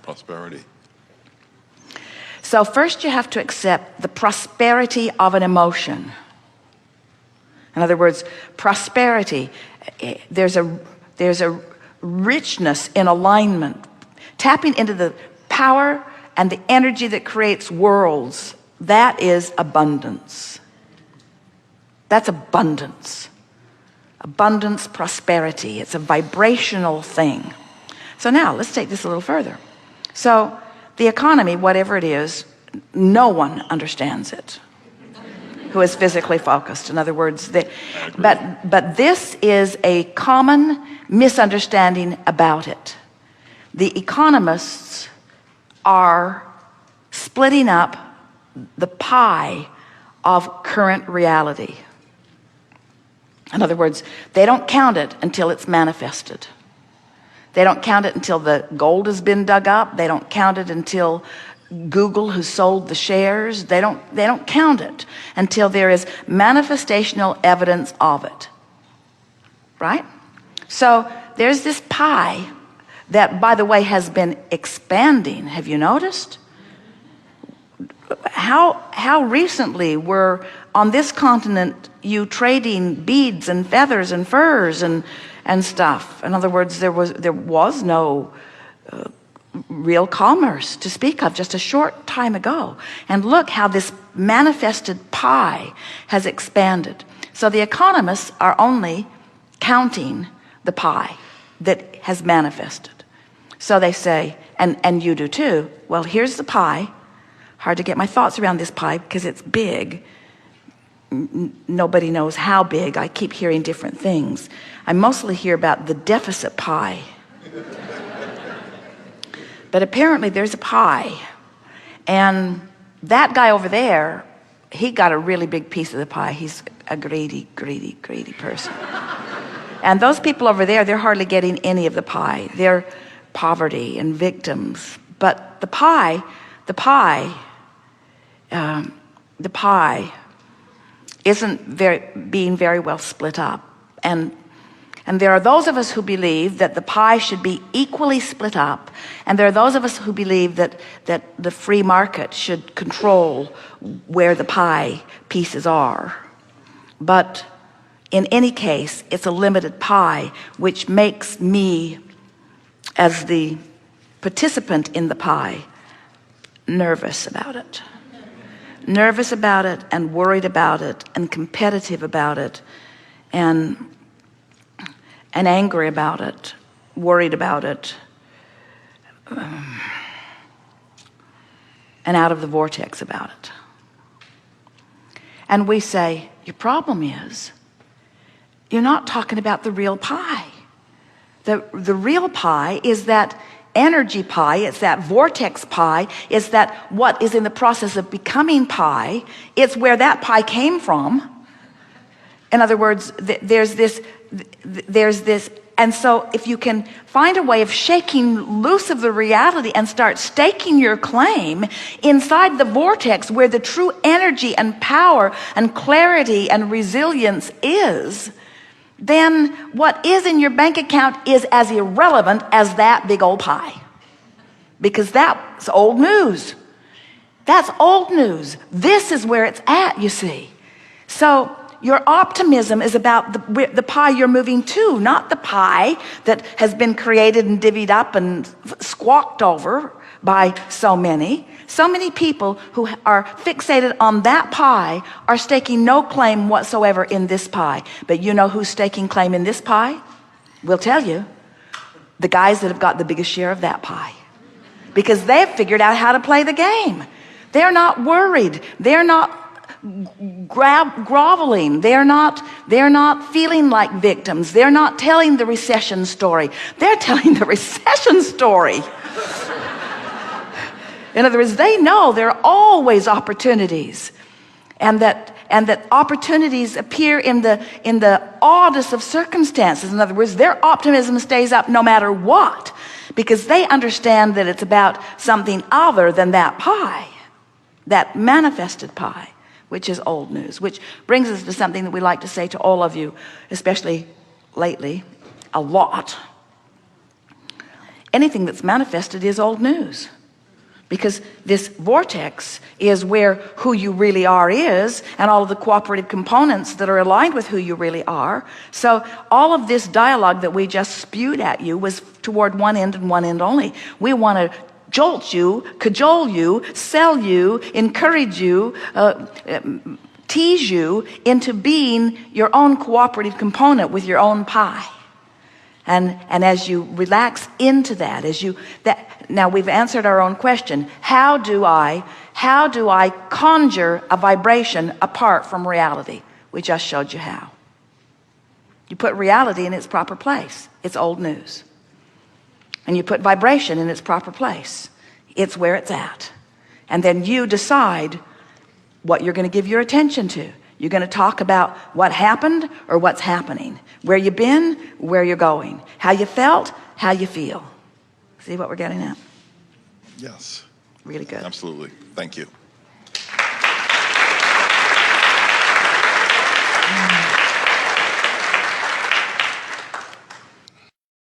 prosperity? So first you have to accept the prosperity of an emotion. In other words, prosperity, there's a richness in alignment, tapping into the power and the energy that creates worlds. That is abundance. That's abundance. Abundance, prosperity. It's a vibrational thing. So now let's take this a little further. So the economy, whatever it is, no one understands it who is physically focused. In other words, but this is a common misunderstanding about it. The economists are splitting up the pie of current reality. In other words, they don't count it until it's manifested. They don't count it until the gold has been dug up. They don't count it until Google has sold the shares. They don't count it until there is manifestational evidence of it. Right? So there's this pie that, by the way, has been expanding. Have you noticed? How recently were on this continent you trading beads and feathers and furs and stuff? In other words, there was no real commerce to speak of just a short time ago. And look how this manifested pie has expanded. So the economists are only counting the pie that has manifested. So they say, and you do too, well, here's the pie. Hard to get my thoughts around this pie because it's big. Nobody knows how big. I keep hearing different things. I mostly hear about the deficit pie. But apparently there's a pie. And that guy over there, he got a really big piece of the pie. He's a greedy, greedy, greedy person. And those people over there, they're hardly getting any of the pie. They're poverty and victims. But the pie isn't being very well split up. And there are those of us who believe that the pie should be equally split up. And there are those of us who believe that the free market should control where the pie pieces are. But in any case, it's a limited pie, which makes me, as the participant in the pie, nervous about it. Nervous about it and worried about it and competitive about it and angry about it, worried about it, and out of the vortex about it. And we say, your problem is you're not talking about the real pie. The real pie is that energy pie, it's that vortex pie, it's that what is in the process of becoming pie. It's where that pie came from. In other words, there's this, and so if you can find a way of shaking loose of the reality and start staking your claim inside the vortex where the true energy and power and clarity and resilience is, then what is in your bank account is as irrelevant as that big old pie. Because that's old news. That's old news. This is where it's at, you see. So your optimism is about the pie you're moving to, not the pie that has been created and divvied up and squawked over by so many. So many people who are fixated on that pie are staking no claim whatsoever in this pie. But you know who's staking claim in this pie? We'll tell you. The guys that have got the biggest share of that pie. Because they've figured out how to play the game. They're not worried. They're not groveling. They're not feeling like victims. They're not telling the recession story. They're telling the recession story. In other words, they know there are always opportunities, and that opportunities appear in the oddest of circumstances. In other words, their optimism stays up no matter what, because they understand that it's about something other than that pie, that manifested pie, which is old news. Which brings us to something that we like to say to all of you, especially lately, a lot. anything that's manifested is old news. Because this vortex is where who you really are is, and all of the cooperative components that are aligned with who you really are. So all of this dialogue that we just spewed at you was toward one end and one end only. We want to jolt you, cajole you, sell you, encourage you, tease you into being your own cooperative component with your own pie. And as you relax into that, now we've answered our own question. How do I conjure a vibration apart from reality? We just showed you how. You put reality in its proper place. It's old news. And you put vibration in its proper place. It's where it's at. And then you decide what you're going to give your attention to. You're going to talk about what happened or what's happening, where you've been, where you're going, how you felt, how you feel. See what we're getting at? Yes. Really good. Absolutely. Thank you.